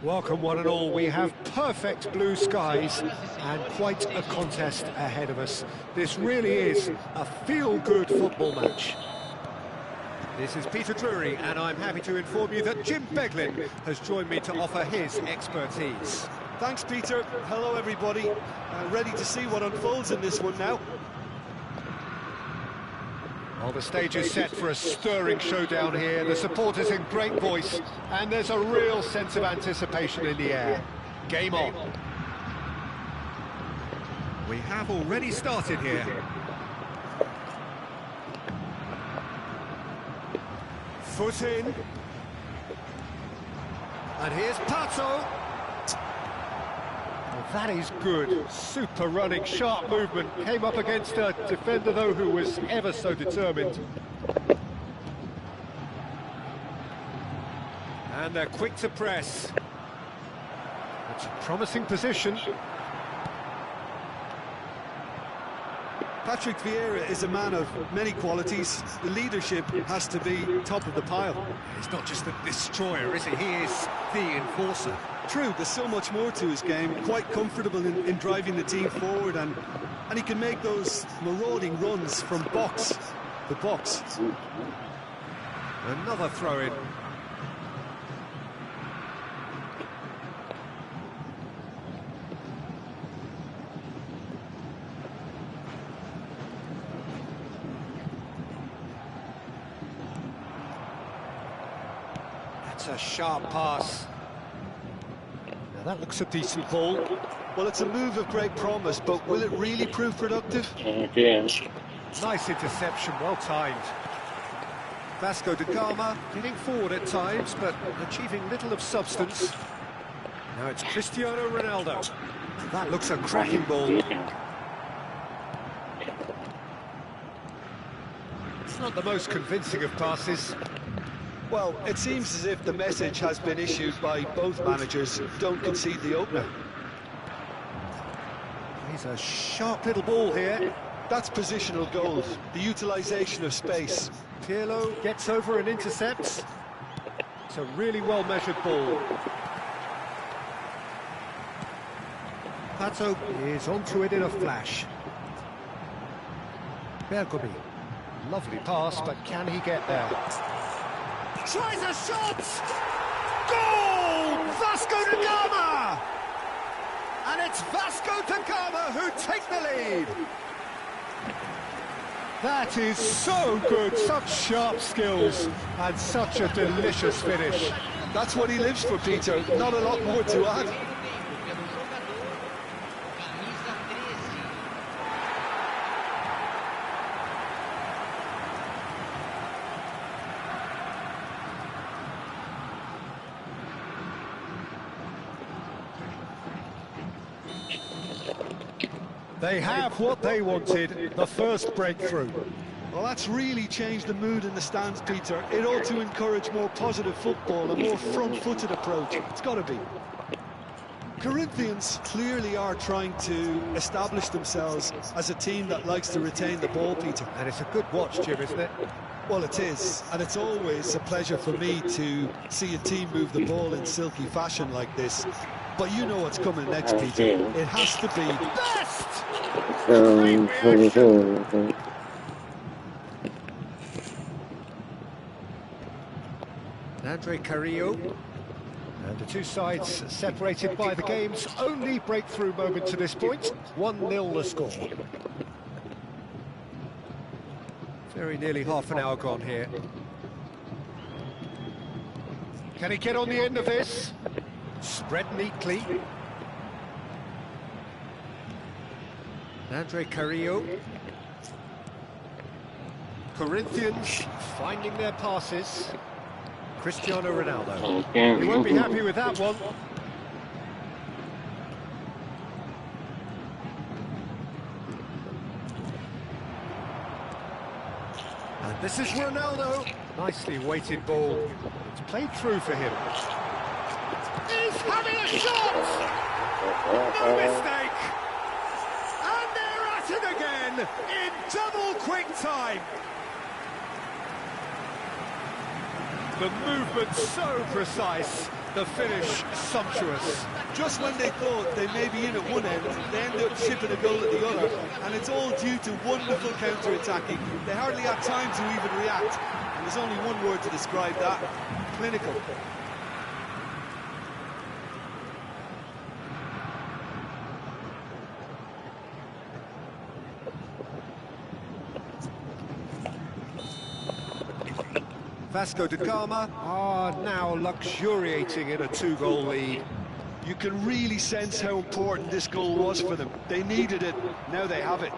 Welcome one and all, we have perfect blue skies and quite a contest ahead of us. This really is a feel-good football match. This is Peter Drury and I'm happy to inform you that Jim Beglin has joined me to offer his expertise. Thanks Peter, hello everybody, ready to see what unfolds in this one now. Well, the stage is set for a stirring showdown here, the supporters in great voice, and there's a real sense of anticipation in the air. Game on. We have already started here. Foot in. And here's Pato. That is good. Super running, sharp movement. Came up against a defender, though, who was ever so determined. And they're quick to press. It's a promising position. Patrick Vieira is a man of many qualities. The leadership has to be top of the pile. He's not just the destroyer, is he? He is the enforcer. True, there's so much more to his game. Quite comfortable in driving the team forward, and he can make those marauding runs from box to box. Another throw-in. That's a sharp pass. Now that looks a decent ball. Well, it's a move of great promise, but will it really prove productive? Nice interception, well timed. Vasco da Gama getting forward at times, but achieving little of substance. Now it's Cristiano Ronaldo. That looks a cracking ball. It's not the most convincing of passes. Well, it seems as if the message has been issued by both managers. Don't concede the opener. He's a sharp little ball here. That's positional gold, the utilisation of space. Pirlo gets over and intercepts. It's a really well-measured ball. Pato is onto it in a flash. Bergomi. Lovely pass, but can he get there? Tries a shot! Goal! Vasco da Gama! And it's Vasco da Gama who take the lead. That is so good, such sharp skills and such a delicious finish. That's what he lives for, Peter. Not a lot more to add. They have what they wanted, the first breakthrough. Well, that's really changed the mood in the stands, Peter. It ought to encourage more positive football, a more front-footed approach. It's got to be. Corinthians clearly are trying to establish themselves as a team that likes to retain the ball, Peter. And it's a good watch, Jim, isn't it? Well, it is, and it's always a pleasure for me to see a team move the ball in silky fashion like this. But you know what's coming next, Peter. It has to be Best! Great reaction! Andre Carrillo. And the two sides separated by the game's only breakthrough moment to this point. 1-0 the score. Very nearly half an hour gone here. Can he get on the end of this? Spread neatly. Andre Carrillo. Corinthians finding their passes. Cristiano Ronaldo. He won't be happy with that one. And this is Ronaldo. Nicely weighted ball. It's played through for him. He's having a shot! No mistake! And they're at it again in double quick time. The movement so precise, the finish sumptuous. just when they thought they may be in at one end, they end up shipping a goal at the other, and it's all due to wonderful counter-attacking. They hardly had time to even react, and there's only one word to describe that: clinical. Vasco da Gama are now luxuriating in a two-goal lead. You can really sense how important this goal was for them. They needed it, now they have it.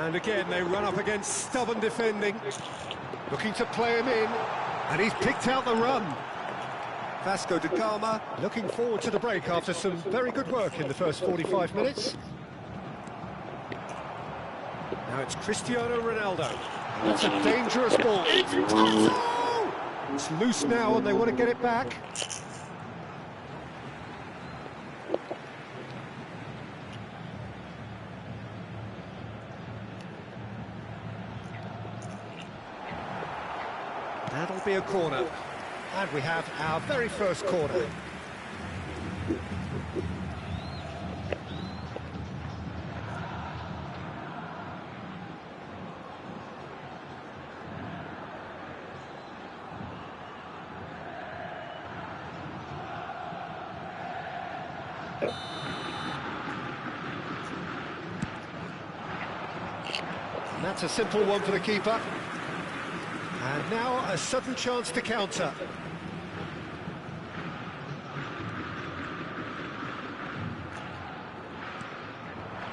And again, they run up against stubborn defending, looking to play him in, and he's picked out the run. Vasco da Gama looking forward to the break after some very good work in the first 45 minutes. Now it's Cristiano Ronaldo. That's a dangerous ball. It's loose now and they want to get it back. That'll be a corner. And we have our very first corner. And that's a simple one for the keeper. And now a sudden chance to counter.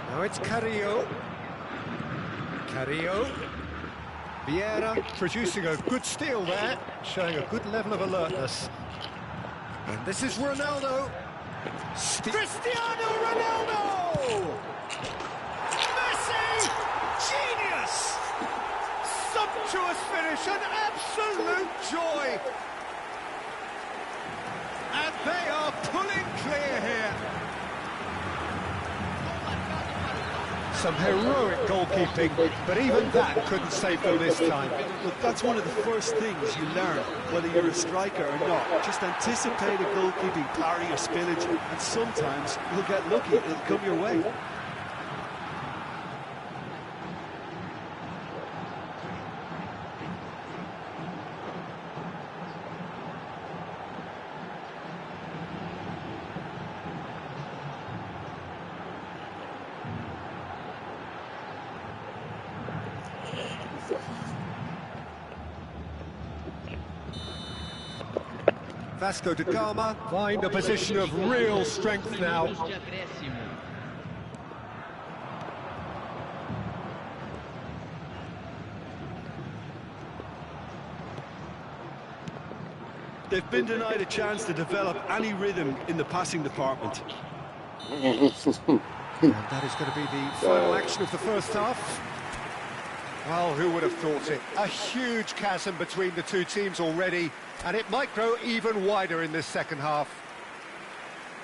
Now it's Carrillo. Carrillo. Vieira producing a good steal there, showing a good level of alertness. And this is Ronaldo. Cristiano Ronaldo! Messi! Genius! Sumptuous finish, an absolute joy! And they are pulling clear here. Some heroic goalkeeping, but even that couldn't save them this time. Look, that's one of the first things you learn, whether you're a striker or not. Just anticipate a goalkeeping parry or spillage, and sometimes you'll get lucky, it'll come your way. Vasco da Gama find a position of real strength now. They've been denied a chance to develop any rhythm in the passing department. And that is going to be the final action of the first half. Well, who would have thought it? A huge chasm between the two teams already, and it might grow even wider in this second half.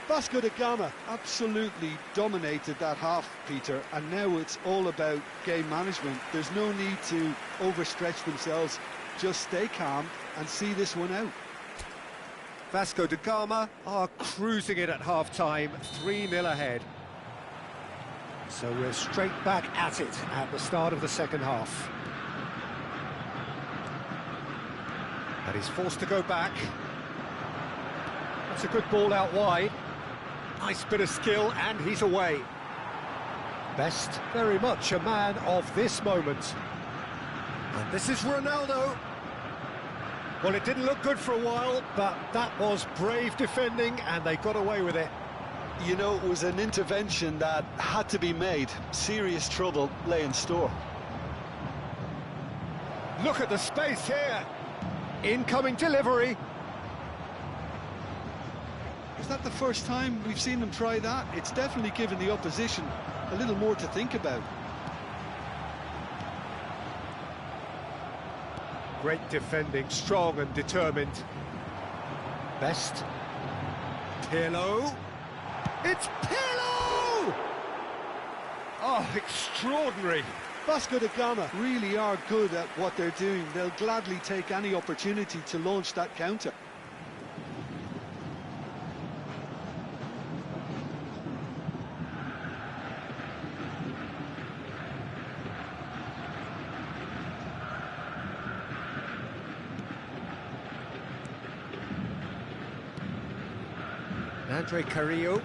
Vasco da Gama absolutely dominated that half, Peter, and now it's all about game management. There's no need to overstretch themselves. Just stay calm and see this one out. Vasco da Gama are cruising it at half-time, 3-0 ahead. So we're straight back at it at the start of the second half. And he's forced to go back. That's a good ball out wide. Nice bit of skill, and he's away. Best, very much a man of this moment. And this is Ronaldo. Well, it didn't look good for a while, but that was brave defending, and they got away with it. You know, it was an intervention that had to be made. Serious trouble lay in store. Look at the space here. Incoming delivery. Is that the first time we've seen them try that? It's definitely given the opposition a little more to think about. Great defending, strong and determined. Best. Pirlo. It's Pirlo! Oh, extraordinary. Vasco da Gama really are good at what they're doing. They'll gladly take any opportunity to launch that counter. Andre Carrillo.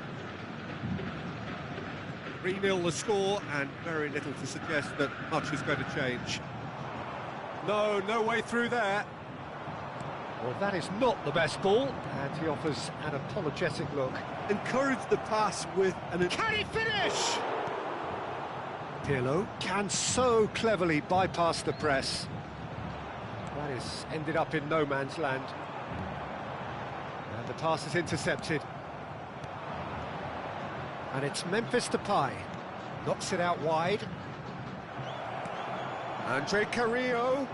3-0 the score, and very little to suggest that much is going to change. No way through there. Well, that is not the best ball, and he offers an apologetic look. Encourage the pass with an... Can he finish? Pirlo can so cleverly bypass the press. That is ended up in no man's land. And the pass is intercepted. And it's Memphis Depay. Knocks it out wide. Andre Carrillo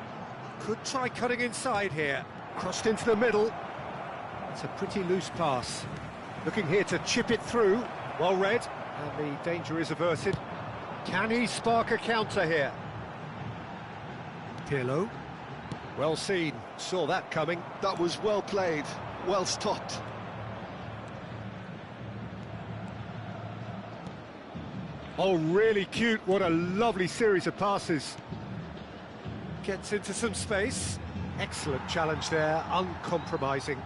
could try cutting inside here. Crossed into the middle. It's a pretty loose pass. Looking here to chip it through. Well read. And the danger is averted. Can he spark a counter here? Pirlo. Well seen. Saw that coming. That was well played. Well stopped. Oh, really cute. What a lovely series of passes. Gets into some space. Excellent challenge there, uncompromising.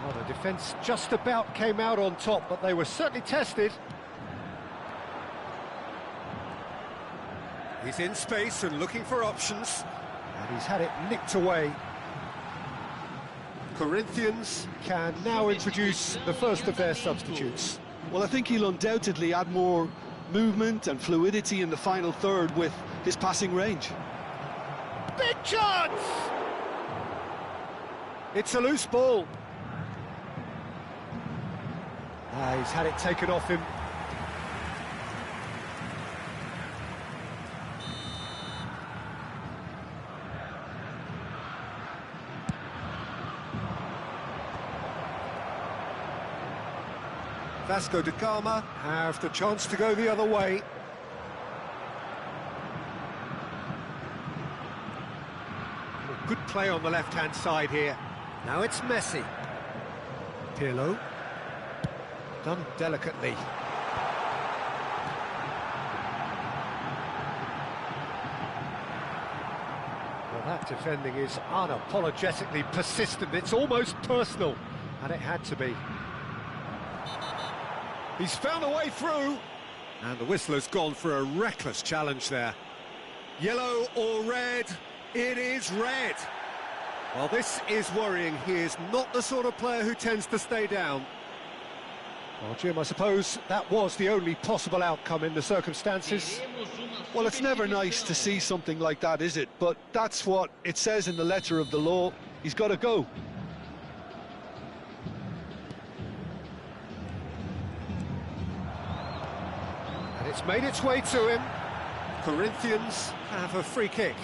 Well, the defence just about came out on top, but they were certainly tested. He's in space and looking for options. And he's had it nicked away. Corinthians can now introduce the first of their substitutes. Well, I think he'll undoubtedly add more movement and fluidity in the final third with his passing range. Big chance! It's a loose ball. He's had it taken off him. Vasco da Gama have the chance to go the other way. Good play on the left-hand side here. Now it's Messi. Pirlo. Done delicately. Well, that defending is unapologetically persistent. It's almost personal, and it had to be. He's found a way through, and the whistler's gone for a reckless challenge there. Yellow or red? It is red. Well, this is worrying. He is not the sort of player who tends to stay down. Well, Jim, I suppose that was the only possible outcome in the circumstances. Well, it's never nice to see something like that, is it? But that's what it says in the letter of the law. He's got to go. And it's made its way to him. Corinthians have a free kick.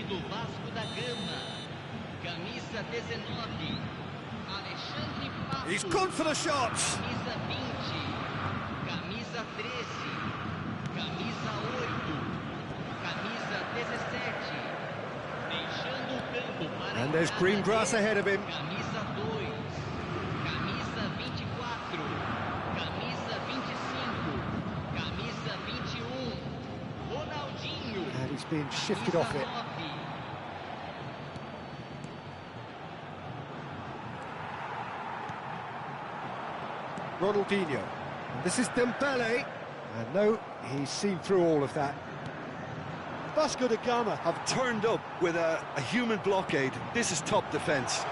do Vasco da Gama, camisa 19, Alexandre Pato. He's gone for the shots. Camisa 20, camisa 13, camisa 8, camisa 17, deixando o campo para And there's green grass ahead of him. camisa 2, camisa 24, camisa 25, camisa 21, Ronaldinho. And he's being shifted off it. Ronaldinho. And this is Dembele. And no, he's seen through all of that. Vasco da Gama have turned up with a human blockade. This is top defence.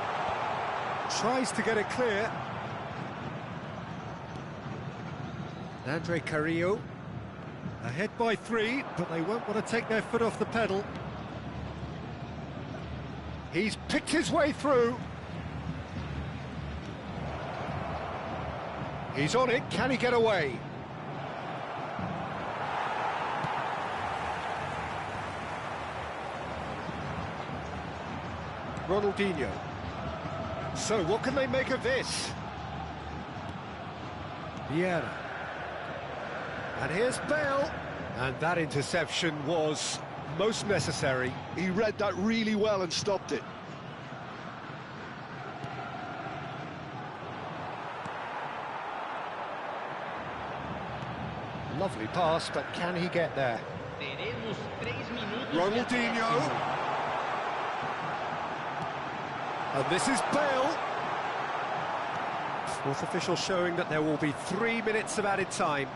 Tries to get it clear. Andre Carrillo. Ahead by 3, but they won't want to take their foot off the pedal. He's picked his way through. He's on it, can he get away? Ronaldinho. So what can they make of this? Vieira. And here's Bale. And that interception was most necessary. He read that really well and stopped it. Lovely pass, but can he get there? Teremos 3 minutos de Ronaldinho. acréscimo. And this is Bale. Fourth official showing that there will be 3 minutes of added time.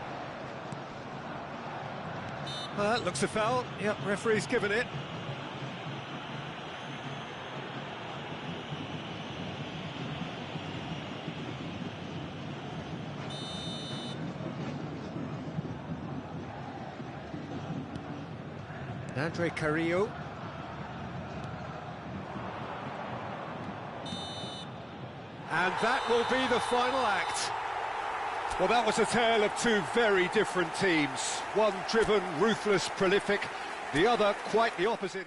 That looks a foul. Yep, referee's given it. Andre Carrillo. And that will be the final act. Well, that was a tale of 2 very different teams. One driven, ruthless, prolific. The other quite the opposite.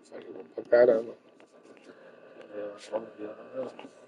Saiu pra caramba. Vamos ver.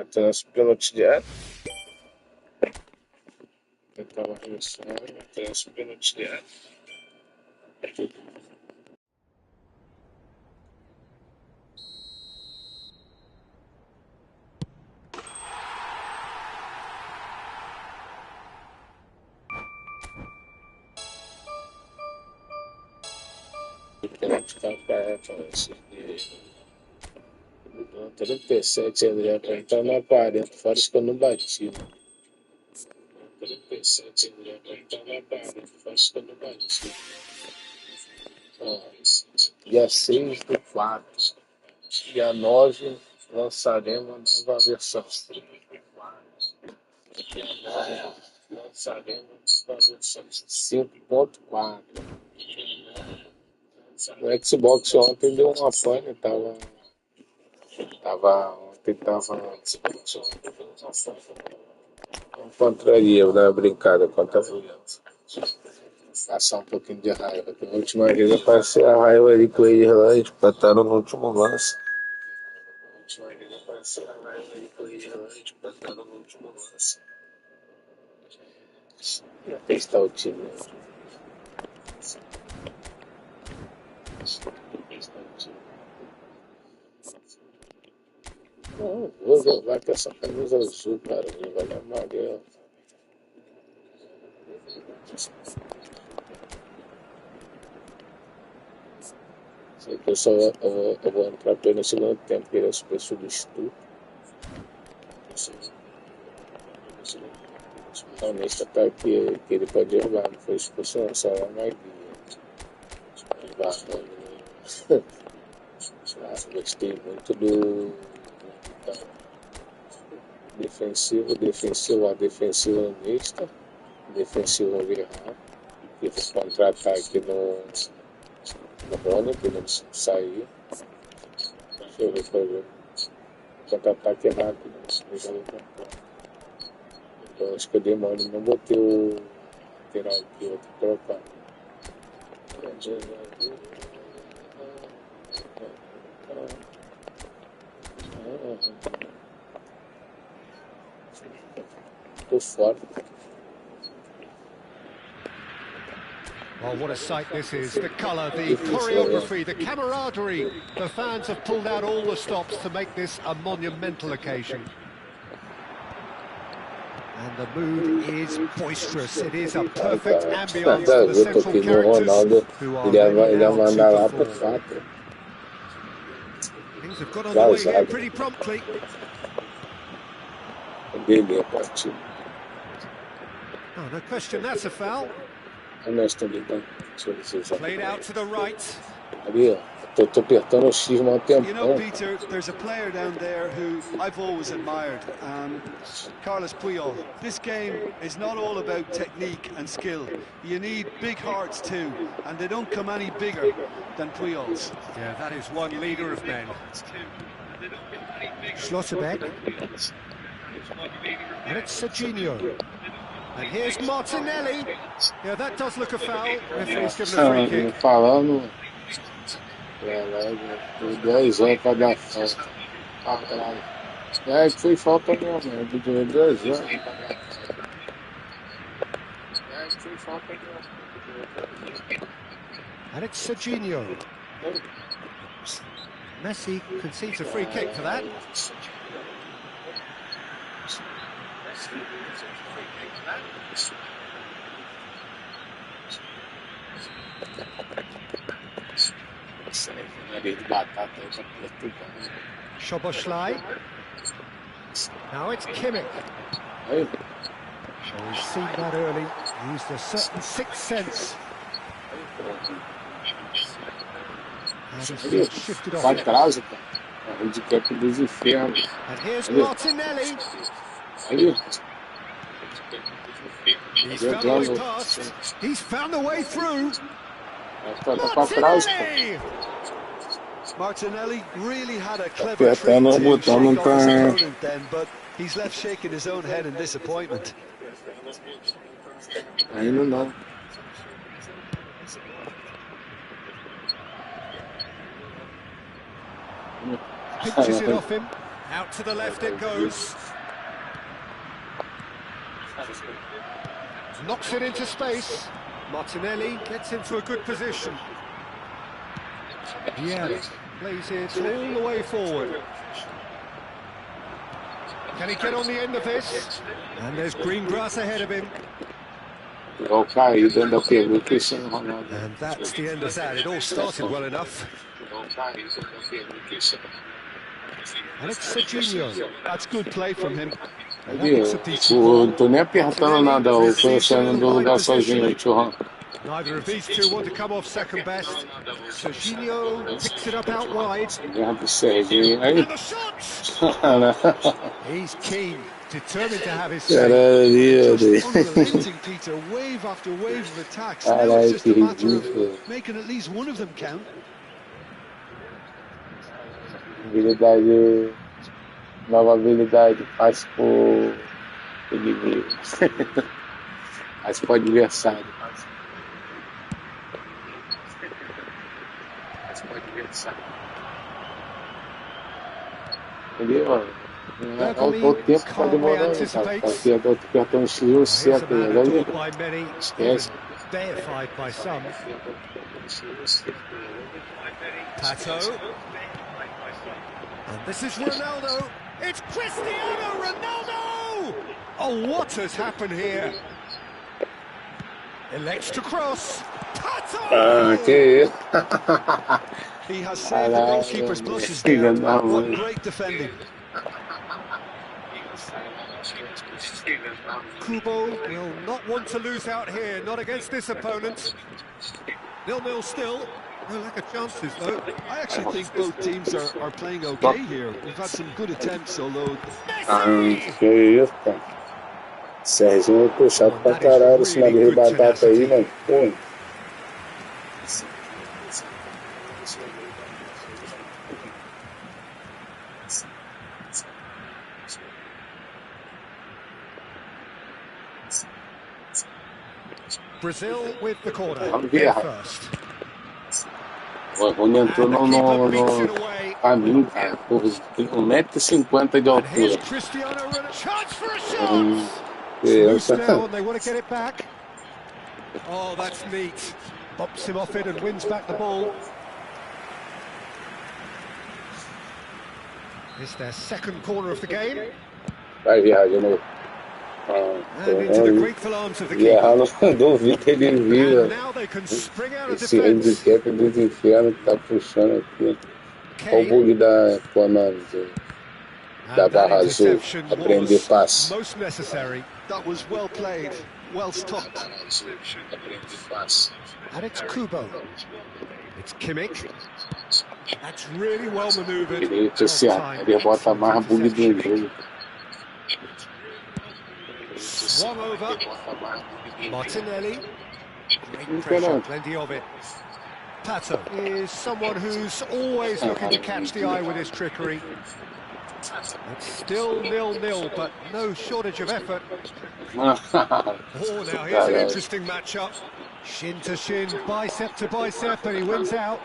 Batendo os pênaltis direto. Tentar uma reação, batendo os pênaltis direto. Pênalti para esse 37 André, pra entrar na 40, fora isso que eu não bati, né? 37 André, pra entrar na 40, fora isso que eu não bati. Dia 6/4, dia 9, lançaremos a nova versão. Dia 9, lançaremos a versão 5.4. No Xbox ontem deu uma pane, ontem contraria, dar uma brincada contra a Williams. Passar um pouquinho de raiva. Na última vez eu passei a raiva ali com eles lá, eles empataram no último lance. Na última vez eu passei a raiva ali com eles lá, eles empataram no último lance. Vou testar o time. Não, vou jogar com essa camisa azul, cara. Vou jogar amarelo. Sei que eu vou entrar pelo segundo tempo, porque ele é o preço do estudo. O Palmeiras tá aqui, que ele pode jogar, não foi expulso, não, só é mais guia. Gostei muito do defensivo mista, defensivo viral, que foi contra-ataque no Rony, que não saiu. Deixa eu ver pra ver. Contra-ataque rápido no jogo. Então acho que eu dei mole, não botei o lateral aqui, vou ter que trocar. Tô fora. Well, what a sight this is. The colour, the choreography, the camaraderie. The fans have pulled out all the stops to make this a monumental occasion. And the mood is boisterous. It is a perfect ambience for the central characters who are ready now to perform. Things have got underway here pretty promptly. Oh, no question, that's a foul. Played out to the right. You know, Peter, there's a player down there who I've always admired, Carlos Puyol. This game is not all about technique and skill. You need big hearts too, and they don't come any bigger than Puyol's. Yeah, that is one leader of men. Schlotterbeck. And it's Serginho. And here's Martinelli. Yeah, that does look a foul. Referee's given a free kick. Falando, os 10 anos pra dar falta. Foi falta mesmo, eu pedi 10 anos. Foi falta mesmo. And it's Serginho. Messi concedes a free kick for that. Szoboszlai. Now it's Kimmich. Hey. So he's seen that early, used a certain sixth sense. And he's shifted off. And here's Martinelli. He's found the way past. He's found the way through. Martinelli! Martinelli really had a clever trick to shake off his opponent then, but he's left shaking his own head in disappointment. Ainda não. Pinches it off him. Out to the left it goes. Knocks it into space. Martinelli gets into a good position. Yeah, plays it all the way forward. Can he get on the end of this? And there's green grass ahead of him. Igual caiu dentro da pegou o Cristiano Ronaldo. And that's the end of that. It all started well enough. And it's Serginho. That's good play from him. Não tô nem apertando nada, o Cristiano do lugar sozinho, tio. Neither of these two want to come off second best. Serginho picks it up out wide. Serginho. He's keen, determined to have his say. Just unrelenting, Peter. Wave after wave of attacks. Now it's just a matter of making at least one of them count. Habilidade, nova habilidade, faz pro inimigo, faz pro adversário. Entendeu? O tempo para demorar, cara. Porque eu tô apertando o estilo certo, esquece. Deified by some. Pato. And this is Ronaldo. It's Cristiano Ronaldo! Oh, what has happened here? Elects to cross. Pato! Okay. He has saved the goalkeeper's blushes there. What great defending. Kubo will not want to lose out here, not against this opponent. 0-0 still. No lack of chances, though. I actually think both teams are playing okay here. We've had some good attempts, although... Que isso, cara. Serginho puxado pra caralho, esse navio de batata aí, mano. Pô. Brazil with the corner. First. O Rony entrou no caminho, cara. 1,50 m de altura. They want to get it back. Oh, that's neat. Bops him off it and wins back the ball. It's their second corner of the game. Vai viajar de novo. And into the grateful arms of the keeper. Não duvido que ele vira. Now they can spring out of Esse handicap dos infernos que tá puxando aqui. Olha o bug da barra azul. Aprender passe. Most necessary. That was well played, well stopped. And it's Kubo. It's Kimmich. That's really well manoeuvred. Ele bota mais bug do jogo. Swung over. Martinelli. Great pressure, plenty of it. Pato is someone who's always looking to catch the eye with his trickery. It's still 0-0, but no shortage of effort. Oh, now here's an interesting matchup. Shin to shin, bicep to bicep, and he wins out.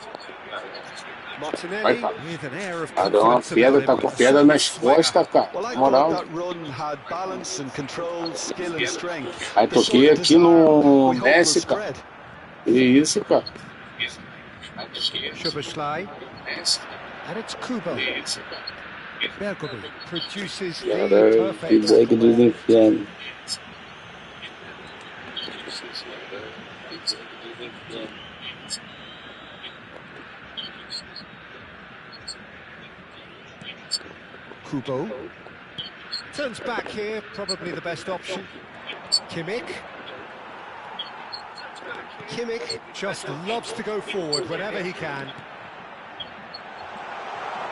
Martinelli with an air of confidence. Tá com pedra nas costas, cara. Moral. That run had balance and control, skill and strength. Aí toquei aqui no Messi, cara. Isso, cara. Szoboszlai. And it's Kubo. Bergovi produces the perfect bug dos infernos. Kubo turns back here, probably the best option. Kimmich just loves to go forward whenever he can.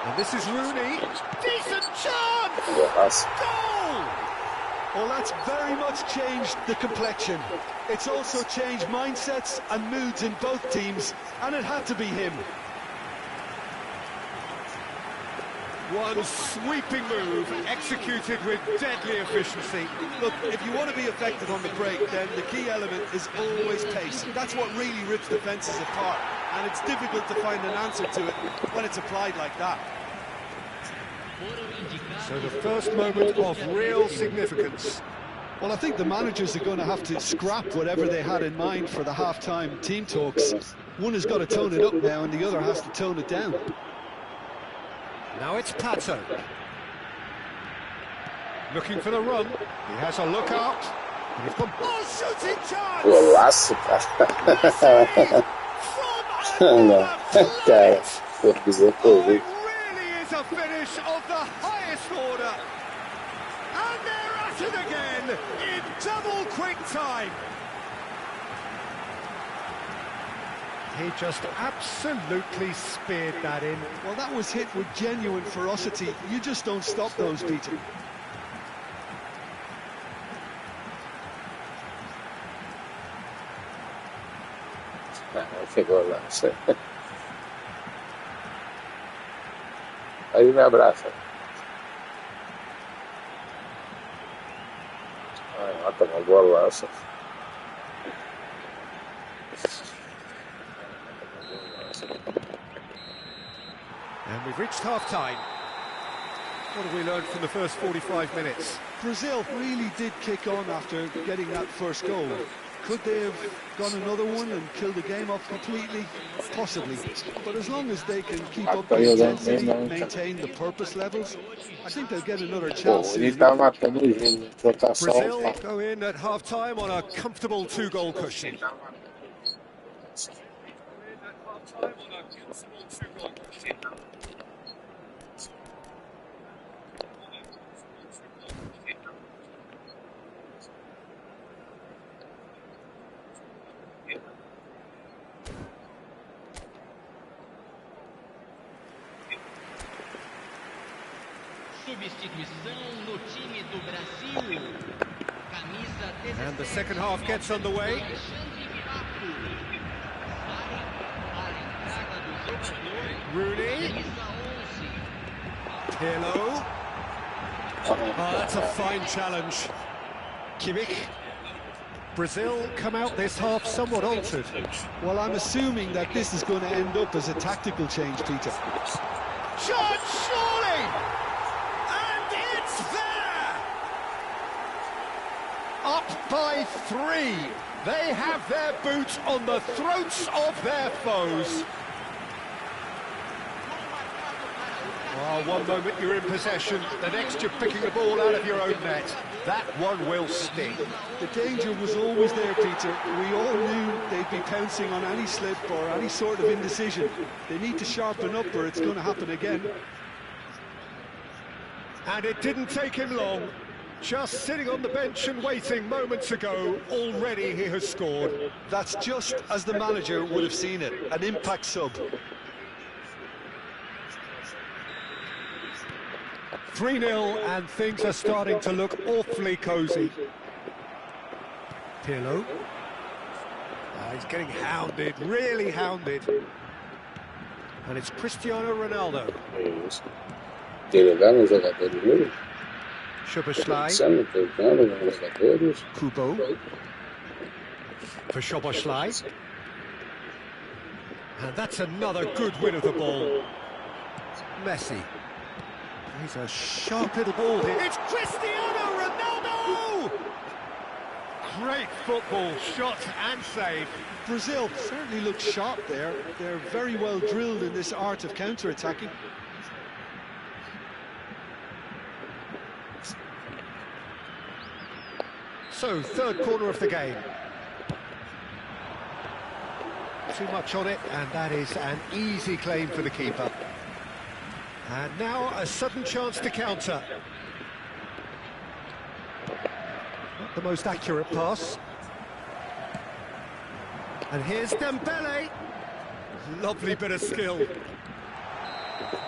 And this is Rooney. Decent chance! Goal! Well, that's very much changed the complexion. It's also changed mindsets and moods in both teams, and it had to be him. One sweeping move, executed with deadly efficiency. Look, if you want to be effective on the break, then the key element is always pace. That's what really rips defences apart, and it's difficult to find an answer to it when it's applied like that. So the first moment of real significance. Well, I think the managers are going to have to scrap whatever they had in mind for the half-time team talks. One has got to tone it up now and the other has to tone it down. Now it's Pato. Looking for the run. He has a look out. And he's gone. Oh, shooting chance! Golaço, cara. Não, cara. Vou dizer por Oh, mim. it really is a finish of the highest order. And they're at it again in double quick time. He just absolutely speared that in. Well, that was hit with genuine ferocity. You just don't stop those, Peter. Não, chegou lá. Aí me abraça. Ah, tá uma golaço. And we've reached half-time. What have we learned from the first 45 minutes? Brazil really did kick on after getting that first goal. Could they have gone another one and killed the game off completely? Possibly. But as long as they can keep up the intensity, maintain the purpose levels, I think they'll get another chance. Ele tá matando o jogo. Rotação. Brazil go in at half-time on a comfortable two-goal cushion. Substituição no time do Brasil. Camisa 16. And the second half gets underway. Rooney. Pirlo. Oh, that's a fine challenge. Kimmich. Brazil come out this half somewhat altered. Well, I'm assuming that this is going to end up as a tactical change, Peter. Shot, surely! And it's there! Up by 3. They have their boot on the throats of their foes. Oh, one moment you're in possession, the next you're picking the ball out of your own net. That one will sting. The danger was always there, Peter. We all knew they'd be pouncing on any slip or any sort of indecision. They need to sharpen up or it's going to happen again. And it didn't take him long. Just sitting on the bench and waiting moments ago, already he has scored. That's just as the manager would have seen it, an impact sub. 3-0 and things are starting to look awfully cosy. Pirlo. He's getting hounded, really hounded. And it's Cristiano Ronaldo. Delegar um jogador dele. Szoboszlai. Trocando os jogadores. Kubo. For Szoboszlai. And that's another good win of the ball. Messi. He's a sharp little ball here. It's Cristiano Ronaldo! Great football, shot and save. Brazil certainly look sharp there. They're very well drilled in this art of counter-attacking. So, third corner of the game. Too much on it, and that is an easy claim for the keeper. And now a sudden chance to counter. Not the most accurate pass. And here's Dembele. Lovely bit of skill.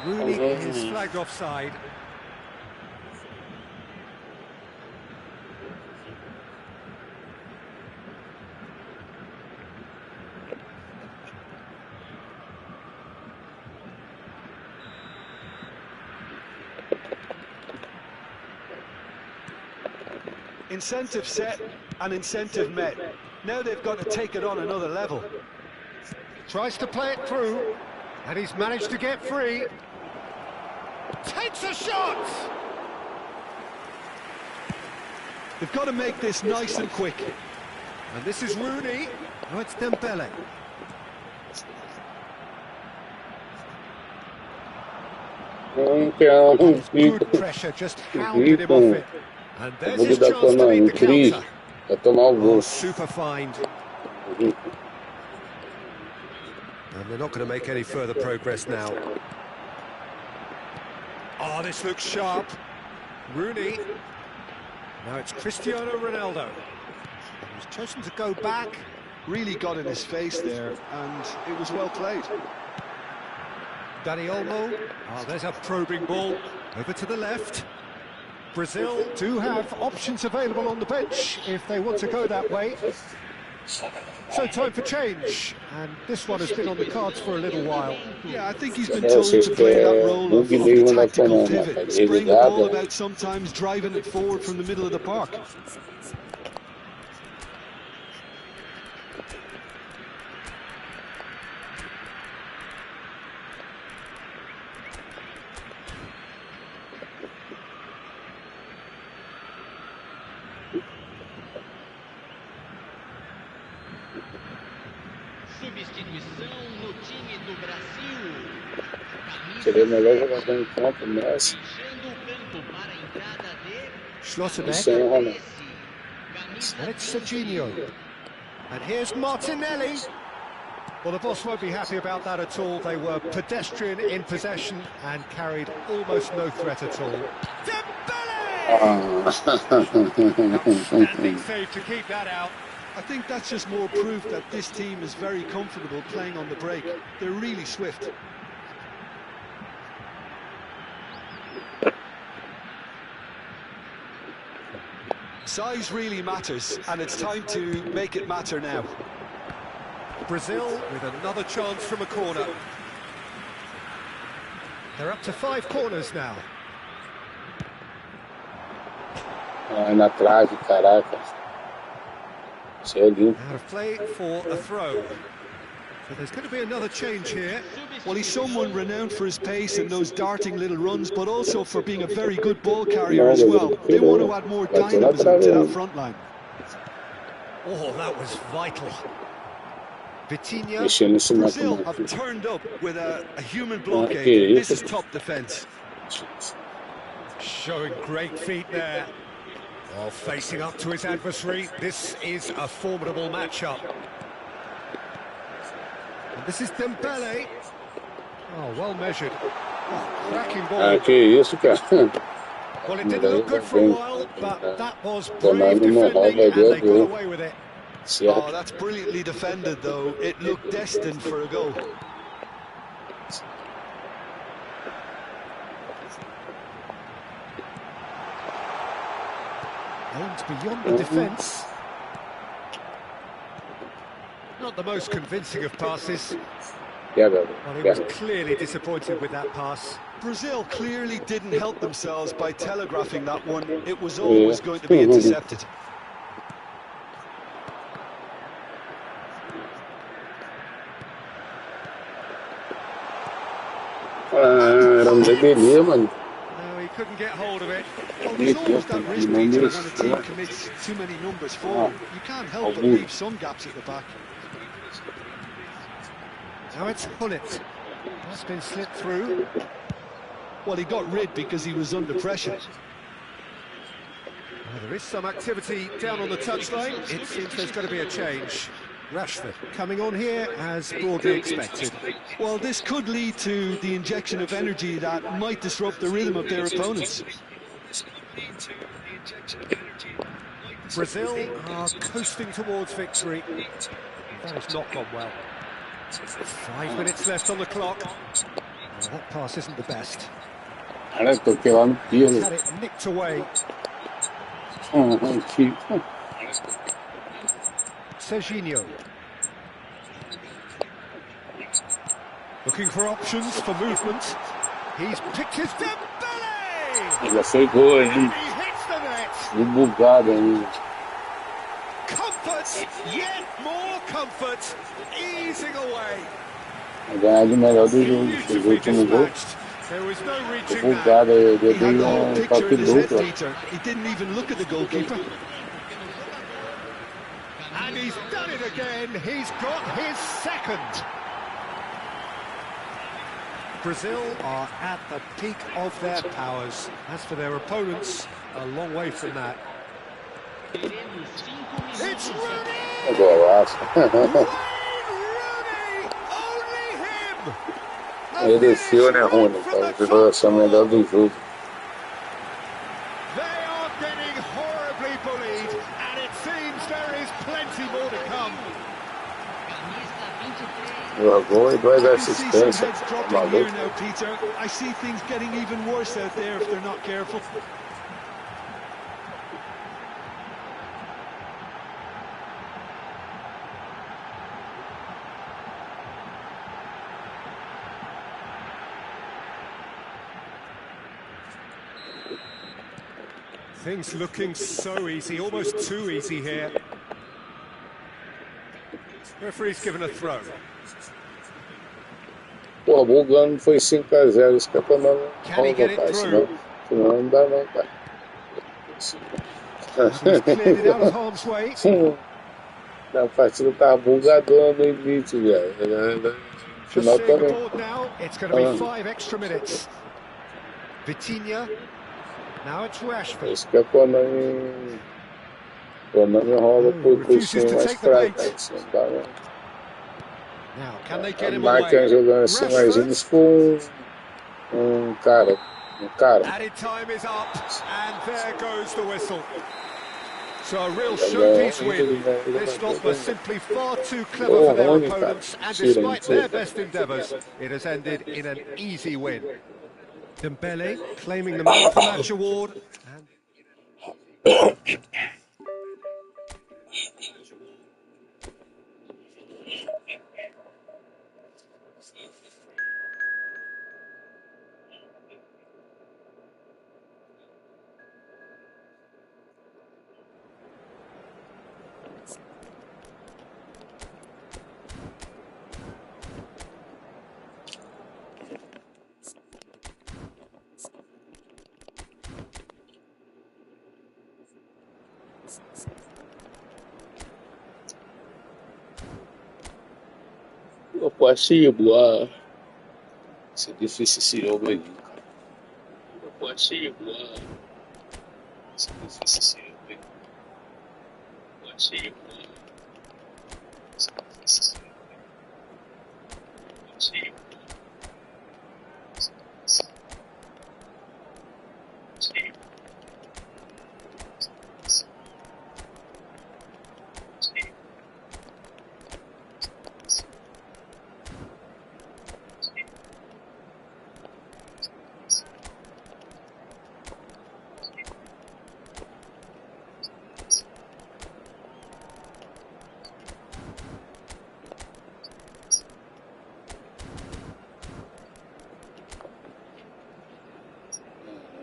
Rooney is flagged offside. Incentive set and incentive met. Now they've got to take it on another level. Tries to play it through, and he's managed to get free. takes a shot! They've got to make this nice and quick. And this is Rooney. Now it's Dembele. Good pressure, just hounded him off it. And there's his chance to lead the counter. Oh, super find. And they're not going to make any further progress now. Oh, this looks sharp. Rooney. Now it's Cristiano Ronaldo. He's chosen to go back. Really got in his face there, and it was well played. Dani Olmo. Oh, there's a probing ball. Over to the left. Brazil do have options available on the bench if they want to go that way. So time for change, and this one has been on the cards for a little while. Yeah, I think he's been told to play that role of the tactical pivot, spraying the ball about sometimes, driving it forward from the middle of the park. Substituição no time do Brasil. Seria o melhor jogador em campo, Messi. Fechando o campo para a entrada de Schlotterbeck. And it's Serginho. And here's Martinelli. Well, the boss won't be happy about that at all. They were pedestrian in possession and carried almost no threat at all. Dembele! Outstanding save to keep that out. I think that's just more proof that this team is very comfortable playing on the break. They're really swift. Size really matters, and it's time to make it matter now. Brazil with another chance from a corner. They're up to 5 corners now. Na trave, caraca. Out of play for a throw. So there's going to be another change here. Well, he's someone renowned for his pace and those darting little runs, but also for being a very good ball carrier as well. They want to add more dynamism to that front line. Oh, that was vital. Vitinha. Brazil have turned up with a human blockade. This is top defence. Showing great feet there. While facing up to his adversary, this is a formidable matchup. And this is Dembele. Oh, well measured. Oh, cracking ball. Well, it didn't look good for a while, but that was brave defending, and they got away with it. Oh, that's brilliantly defended, though. It looked destined for a goal. Aimed beyond the defence. Not the most convincing of passes. Well, he was clearly disappointed with that pass. Brazil clearly didn't help themselves by telegraphing that one. It was always going to be intercepted. No, he couldn't get hold of it. Well, there's always that risk, Peter, when a team commits too many numbers forward. You can't help but leave some gaps at the back. Now it's Hullet. That's been slipped through. Well, he got rid because he was under pressure. Well, there is some activity down on the touchline. It seems there's going to be a change. Rashford coming on here as broadly expected. Well, this could lead to the injection of energy that might disrupt the rhythm of their opponents. Brazil are coasting towards victory. That has not gone well. 5 minutes left on the clock. Well, that pass isn't the best. Had it nicked away. Serginho. Looking for options for movement. He's picked his Dembele! Já foi gol, hein? And he hits the net! Bugado ainda. Comfort, yet more comfort, easing away. A ganhar de melhor do jogo. Fez o Beautifully último gol. dispatched. There was no reaching Bugado, that. eu He had dei the whole picture toque in his head, duplo. Peter. He didn't even look at the goalkeeper. And he's done it again. He's got his second. Brazil are at the peak of their powers. As for their opponents, a long way from that. It's Rooney! Golaço. Rooney! Only him! Ele desceu, né, Rony? Cara, virou essa melhor do jogo. They are getting horribly bullied, and it seems there is plenty more to come. Gol e 2 I can see some assistências. heads dropping here now, Peter. I see things getting even worse out there if they're not careful. Things looking so easy, almost too easy here. Referee's given a throw. Pô, bugando foi 5-0. Isso que é pra não roubar, senão não dá não, cara. He's cleared it out of harm's way. A partida tava bugadona no início, velho. Just seeing the board now, it's going to be 5 extra minutes. Vitinha, now it's Rashford. Isso que é pra não me rouba por cima mais fraco. Isso não dá não. Now, can they get A him máquina away? jogando assim, mas indo com cara. Added time is up, and there goes the whistle. So a real showpiece win. This stop was simply far too clever for their opponents, and despite their best endeavours, it has ended in an easy win. Dembele claiming the Man of the Match award. Спасибо. Isso é difícil esse jogo aí. Спасибо. Isso é difícil esse jogo aí. Спасибо.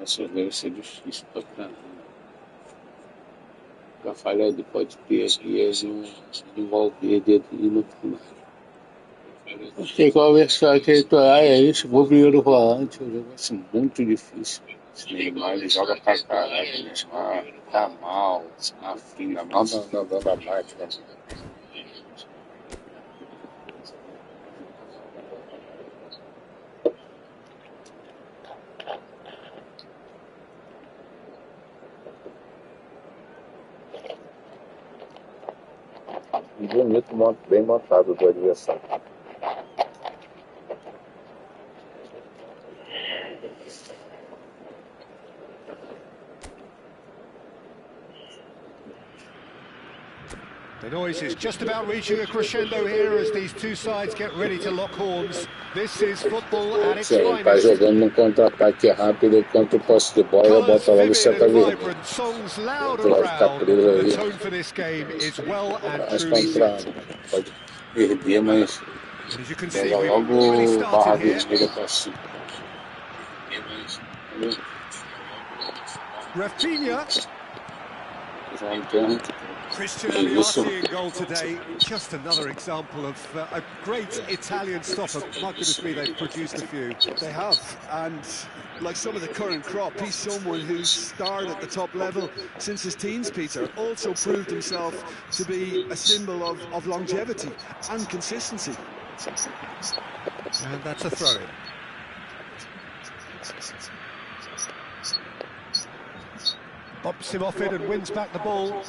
Nossa, deve ser difícil pra caramba. A falha do pode ter aqui é no Valverde e no final. Tem que conversar aqui, é isso, vou primeiro volante, o jogo vai ser muito difícil. Esse Neymar ele joga pra caralho, né? Tá mal, afina, mal na banda máquina. Bonito, bem montado do adversário. The noise is just about reaching a crescendo here as these two sides get ready to lock horns. This is football at its finest. Tá jogando num contra-ataque rápido, contra o posse de bola, bota logo e seta vivo. Songs loud and proud. The tone for this game is well and truly set. Pode perder, mas pega logo barra vermelha pra cima. Rafinha. Cristiano Ronaldo in goal today. Just another example of a great Italian stopper. My goodness me, they've produced a few. They have, and like some of the current crop, he's someone who's starred at the top level since his teens, Peter. Also proved himself to be a symbol of longevity and consistency. And that's a throw-in. Bumps him off it and wins back the ball.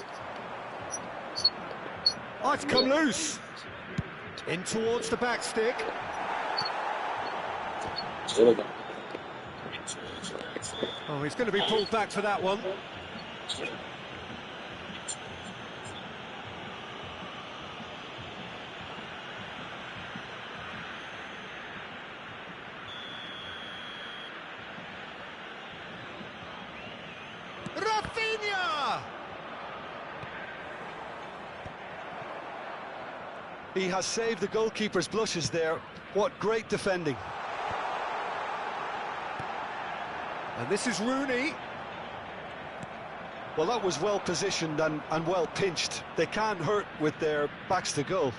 Oh, it's come loose. In towards the back stick. Oh, he's going to be pulled back for that one. Rafinha! He has saved the goalkeeper's blushes there. What great defending. And this is Rooney. Well, that was well positioned and well pinched. They can't hurt with their backs to goal.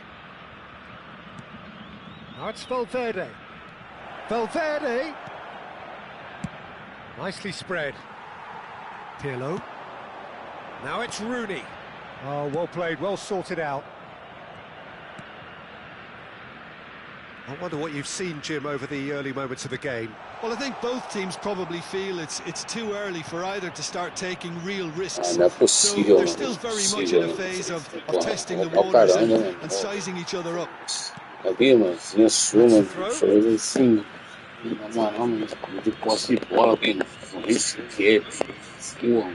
Now it's Valverde. Valverde! Nicely spread. Pirlo. Now it's Rooney. Oh, well played, well sorted out. I wonder what you've seen, Jim, over the early moments of the game. Well, I think both teams probably feel it's too early for either to start taking real risks. Não é So possível. they're still very much in a phase of testing the waters and sizing each other up. Sabia, mano? Tinha sua, mano. Foi assim. Na moral, mano. De posse de bola, mano. Isso que é. Porra.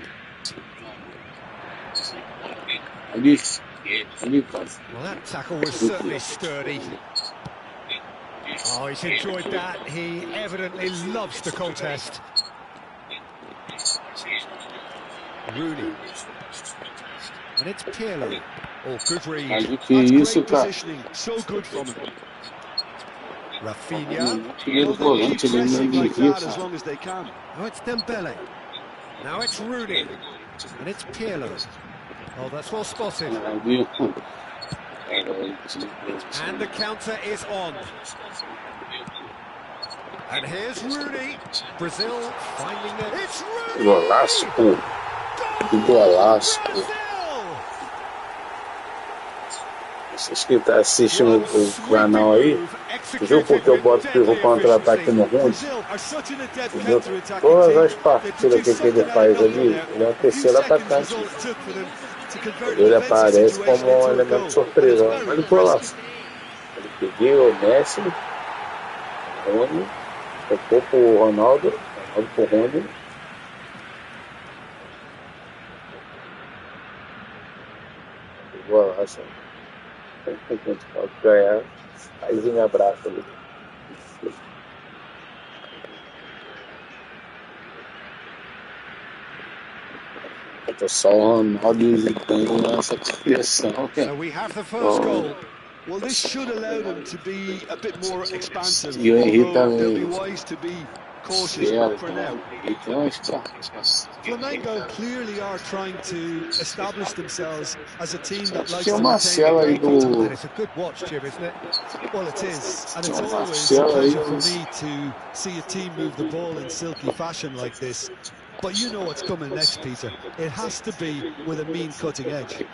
Ali, cara. Well, that tackle was certainly sturdy. Oh, he's enjoyed that. He evidently loves the contest. Rooney. And it's Pirlo. Oh, good read. Mas que isso, cara? Positioning, so good from him. Rafinha. Cheguei no volante, ele não me Like viu, that as cara. long as they can. Now it's Dembele. Now it's Rooney. And it's Pirlo. Oh, that's well spotted. Viu? And the counter is on. And here's Rooney. Brazil finding it. It's Rooney! Golaço, pô. Que golaço, pô. Brazil! Vocês que tá assistindo o canal aí, viu porque eu boto o pivô contra-ataque no ruim? Entendeu? Todas as partidas que ele faz ali, ele é um terceiro atacante. Ele aparece como um elemento surpresa. Olha o golaço. Ele pediu o Messi, Rony, tocou pro Ronaldo pro Rony. Golaço. Pode ganhar, faz um abraço ali. Eu tô só o Ronaldo e o Zidane nessa criação. So we have the first goal. Well, this should allow them to be a bit more expansive. E o Henry Although they'll be também. wise to be cautious for now. Flamengo clearly are trying to establish themselves as a team that likes Tinha to uma cela aí retain the do. And it's a good watch, Jim, isn't it? Well, it is, and it's Tinha uma always a cela aí pleasure for dos. me to see a team move the ball in silky fashion like this. But you know what's coming next, Peter. It has to be with a mean cutting edge.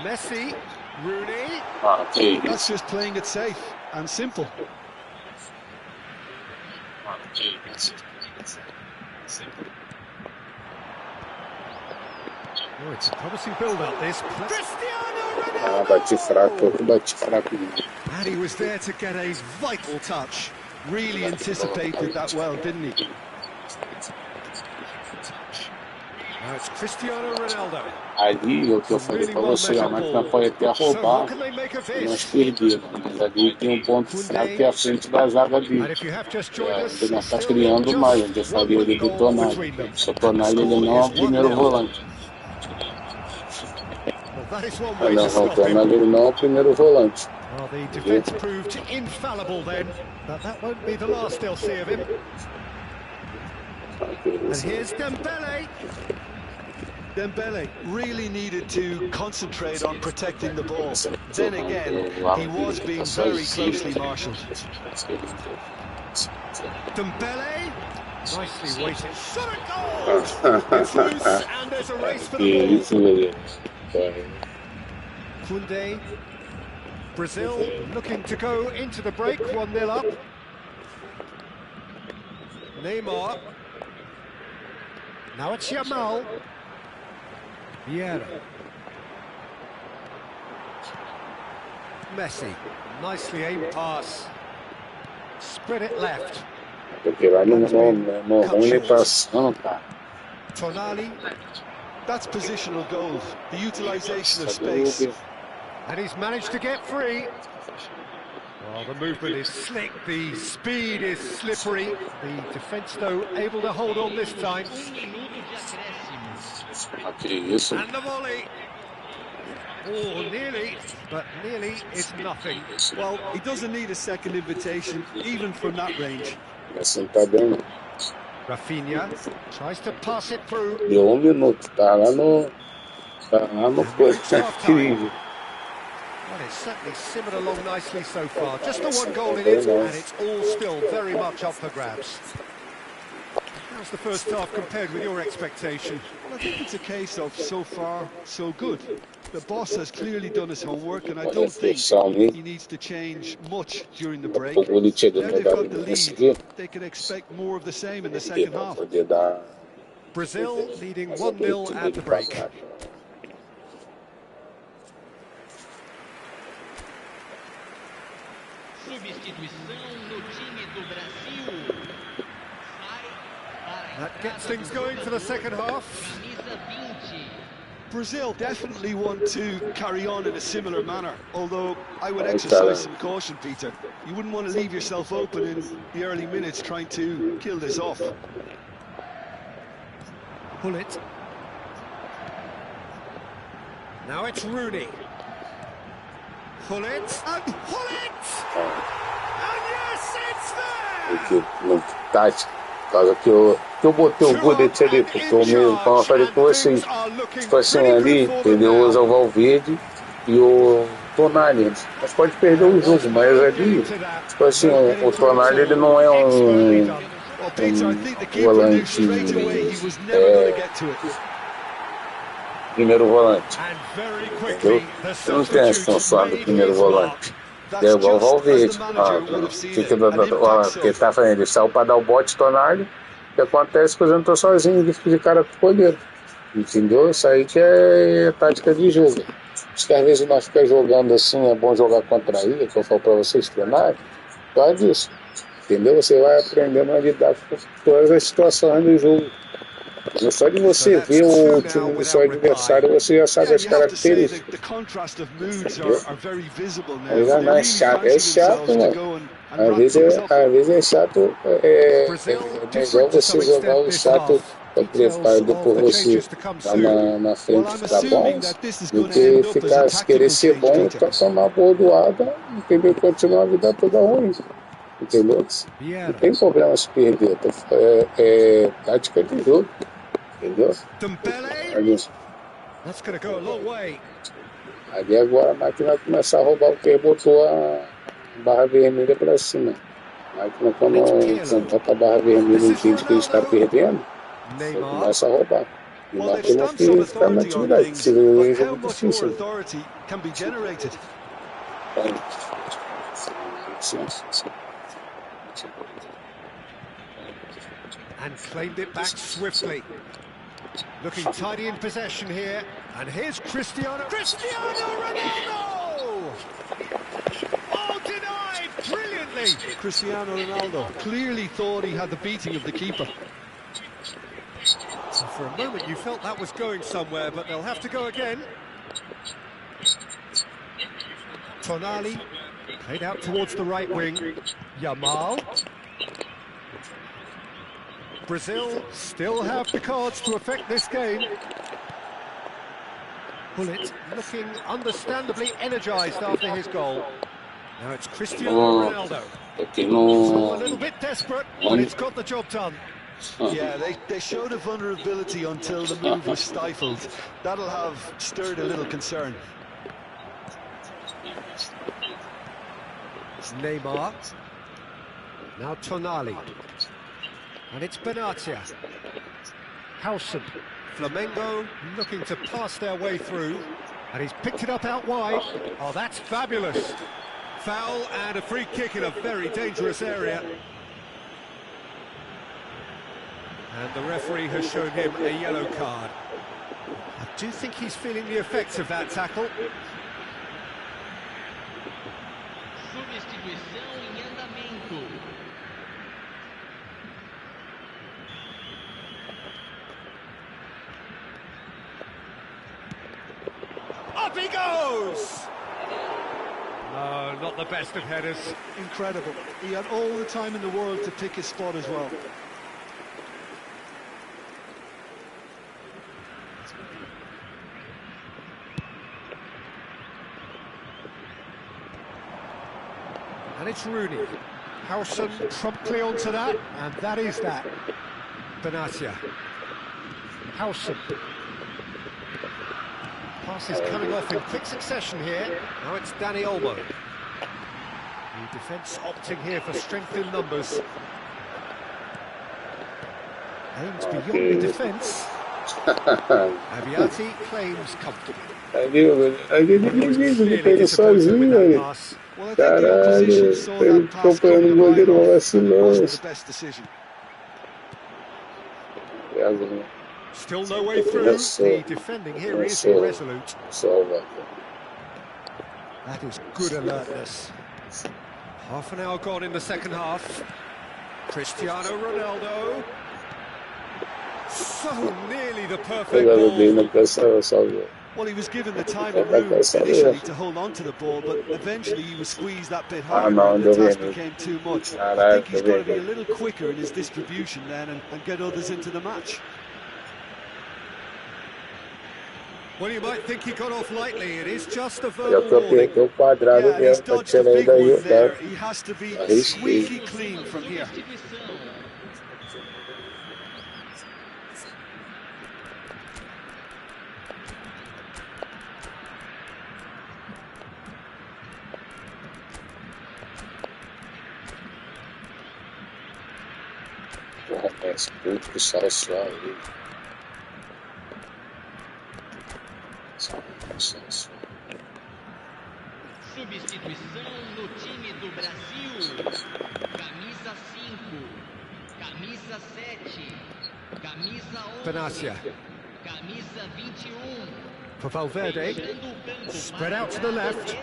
Messi, Rooney. Ah, que That's isso. just playing it safe and simple. Oh, it's a promising build-up, this. Cristiano Ah, Ronaldo! bati fraco. And he was there to get a vital touch. Really anticipated that well, didn't he? Now it's Cristiano Ronaldo. Ali, o que eu falei pra você, a máquina pode até So roubar, what can they make of nós this? perdemos, mas ali tem ponto fraco que é a frente da zaga ali. And if you have just joined us, Ele não está still criando just mais, onde eu falei one ele do goal Tonali. between them. O Tonali ele não é o primeiro volante. Well, that is one Ah, way não, to o stop him. Tonali ele não é o primeiro volante. Well, the defence proved infallible then, but that won't be the last they'll see of him. And here's Dembele. Dembele really needed to concentrate on protecting the ball. Then again, he was being very closely marshalled. Dembele, nicely weighted. Shot at goal! It's loose, and there's a race for the ball. Koundé. Brazil looking to go into the break, 1-0 up. Neymar. Now it's Yamal. Vieira. Messi. Nicely aimed pass. Spread it left. Tonali. That's positional goals, the utilisation of space. And he's managed to get free. Well, the movement is slick, the speed is slippery. The defence, though, able to hold on this time. And the volley. Oh, nearly, but nearly is nothing. Well, he doesn't need a second invitation, even from that range. Rafinha tries to pass it through. Deu minuto, tá lá no Well, it's certainly simmered along nicely so far. Just the one goal in it, and it's all still very much up for grabs. How's the first half compared with your expectation? Well, I think it's a case of so far, so good. The boss has clearly done his homework, and I don't think he needs to change much during the break. Now they've got the lead, they can expect more of the same in the second half. Brazil leading 1-0 at the break. That gets things going for the second half. Brazil definitely want to carry on in a similar manner, although I would exercise some caution, Peter. You wouldn't want to leave yourself open in the early minutes trying to kill this off. Pull it. Now it's Rooney. Pull it, and pull it! And yes, it's there! Por causa que eu botei o Gullit ali, porque como eu falei com vocês, tipo assim, ali, entendeu? Usa o Valverde e o Tonali. Mas pode perder o jogo, mas ali, tipo assim, o Tonali ele não é um volante, primeiro volante, entendeu? Você não tem essa função do primeiro volante. É igual o Valverde, que tá fazendo, ele saiu para dar o bote Tonali, o que acontece que eu não tô sozinho, de cara com o goleiro, entendeu? Isso aí que é tática de jogo. Acho que às vezes nós ficamos jogando assim, é bom jogar contra ele, que eu falo para vocês treinar, por causa disso, entendeu? Você vai aprendendo a lidar com todas as situações do jogo. Só de você ver o time do seu adversário, você já sabe as características. Mas não é chato, mano. Às vezes é chato, é melhor você jogar o chato para preparar depois você estar na frente e ficar bom, do que querer ser bom e tomar bordoada, entendeu? Continuar a vida toda ruim. Entendeu? Não tem problema se perder, é tática de jogo. Entendeu? Ali agora a máquina vai começar a roubar, porque botou a barra vermelha para cima. A máquina, quando bota a barra vermelha e entende que ele está perdendo, ele começa a roubar. E a máquina fica na atividade, se não é jogo difícil. And claimed it back swiftly. Looking tidy in possession here. And here's Cristiano Ronaldo! Oh, denied brilliantly! Cristiano Ronaldo clearly thought he had the beating of the keeper. So for a moment you felt that was going somewhere, but they'll have to go again. Tonali, played out towards the right wing. Yamal. Brazil still have the cards to affect this game. Bullet looking understandably energised after his goal. Now it's Cristiano Ronaldo. It's all a little bit desperate, but it's got the job done. Yeah, they showed a vulnerability until the move was stifled. That'll have stirred a little concern. Neymar. Now Tonali. And it's Benatia. Howson. Flamengo looking to pass their way through. And he's picked it up out wide. Oh, that's fabulous. Foul and a free kick in a very dangerous area. And the referee has shown him a yellow card. I do think he's feeling the effects of that tackle. Substituição em andamento. Up he goes! No, not the best of headers. Incredible. He had all the time in the world to pick his spot as well. And it's Rooney. Howson promptly onto that, and that is that. Benatia. Howson. Pass is coming off in quick succession here. Now it's Dani Olmo. The defence opting here for strength in numbers. Aims beyond the defence. Aviati claims comfortably. Ele pegou sozinho, velho. Well, I think the opposition saw that pass coming right off, and it wasn't the best decision. Still no way through. The defending here is irresolute. That is good alertness. Half an hour gone in the second half. Cristiano Ronaldo. So nearly the perfect ball. Well, he was given the time and room initially to hold on to the ball, but eventually he was squeezed that bit harder and the task became too much. I think he's got to be a little quicker in his distribution then and get others into the match. Well, you might think he got off lightly. It is just a verbal warning. Yeah, he's dodged a big one there. He has to be squeaky clean from here. Substituição no time do Brasil. Camisa 5, camisa 7, camisa 11, Benatia. camisa 21. For Valverde. Spread out to the left.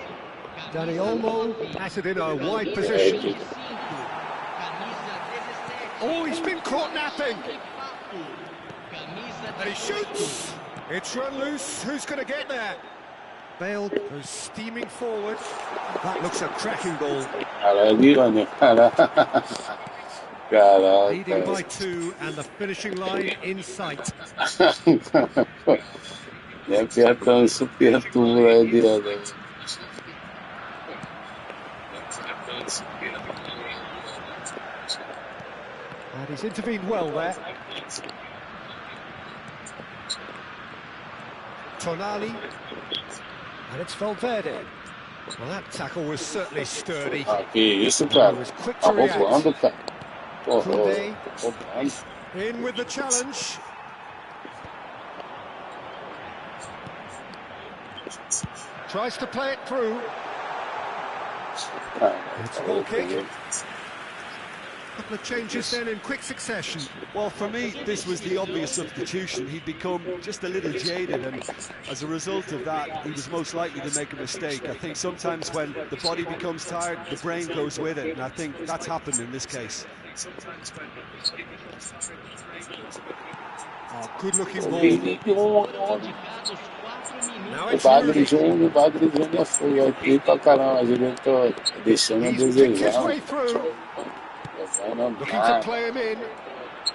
Dani Olmo has it in a wide position. Oh, he's been caught napping. And he shoots. It's run loose. Who's going to get there? Bale goes steaming forward. That looks a cracking ball. Leading by 2 and the finishing line in sight. And he's intervened well there. Tonali. And it's Valverde. Well, that tackle was certainly sturdy. He was quick to react. Koundé in with the challenge. Tries to play it through. It's a goal kick. A couple of changes then in quick succession. Well, for me, this was the obvious substitution. He'd become just a little jaded, and as a result of that, he was most likely to make a mistake. I think sometimes when the body becomes tired, the brain goes with it, and I think that's happened in this case. Oh, good-looking ball. Now it's Rooney. He's picked his way through. Looking to play him in.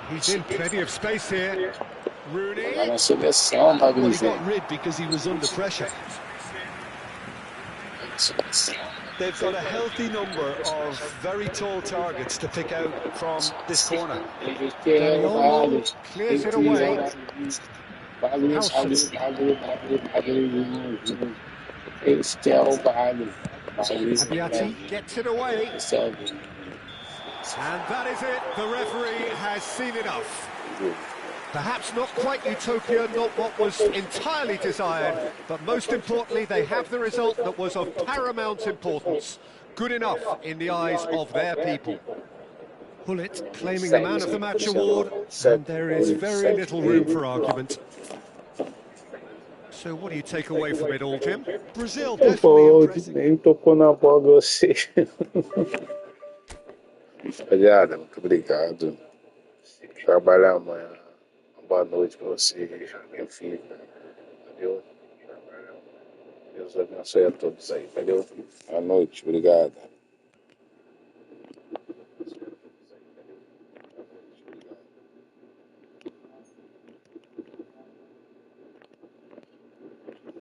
He's in plenty of space here. Rooney. Well, he got rid because he was under pressure. They've got a healthy number of very tall targets to pick out from this corner. Danny Olmo clears it away. Howson. Abiati gets it away. And that is it. The referee has seen enough. Perhaps not quite utopia, not what was entirely desired, but most importantly, they have the result that was of paramount importance. Good enough in the eyes of their people. Hullet claiming the Man of the Match award, and there is very little room for argument. So what do you take away from it all, Jim? Brazil definitely impressive. Nem tocou na bola você. Rapaziada, muito obrigado. Trabalhar amanhã. Boa noite pra vocês. Enfim, valeu. Deus abençoe a todos aí. Valeu. Boa noite, obrigado.